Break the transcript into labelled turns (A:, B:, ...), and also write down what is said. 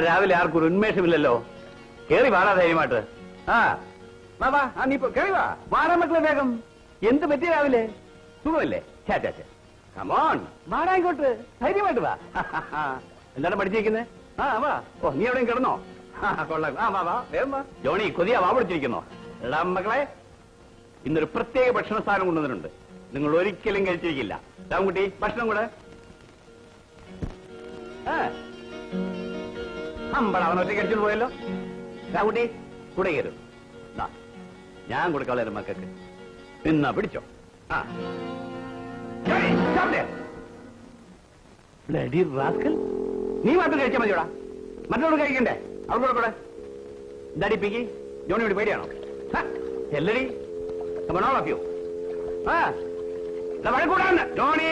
A: രാവിലെ ആർക്കും ഒരു ഉന്മേഷമില്ലല്ലോ. കേറി വാടാ ധൈര്യമായിട്ട്. വാ വാ, നീ കേറി വാ. വാടാ മക്കളെ വേഗം. എന്ത് പറ്റി രാവിലെ? സുഖമല്ലേ? കമോൺ, വാടാ ഇങ്ങോട്ട്, ധൈര്യമായിട്ട് വാ. എന്താണ് പഠിച്ചിരിക്കുന്നത്? വാ. ഓ, നീ എവിടെയും കിടന്നോ? കൊള്ളാം. വാ വാ, വേഗം വാ. ജോണി കൊതിയാ വാ പിടിച്ചിരിക്കുന്നോ? എടാ മക്കളെ, ഇന്നൊരു പ്രത്യേക ഭക്ഷണ സാധനം കൊണ്ടുവന്നിട്ടുണ്ട്. നിങ്ങൾ ഒരിക്കലും കഴിച്ചിരിക്കില്ല. രാമൻകുട്ടി, ഭക്ഷണം കൂടെ. അമ്പട, അവനൊറ്റ കഴിച്ചിട്ട് പോയല്ലോ. രാമൻകുട്ടി കൂടെ കയറും. ഞാൻ കൊടുക്കാളെ മക്കൾക്ക്. എന്നാ പിടിച്ചോ. നീ മാത്രം കഴിച്ചാൽ മതിയോടാ, മറ്റുള്ളവർ കഴിക്കണ്ടേ? അവരുടെ കൂടെ ഇതടിപ്പിക്ക്. ജോണി ഇവിടെ പേടിയാണോ? എല്ലടി മണോളപ്പിയോ? വഴക്കൂടാന്ന് ജോണി.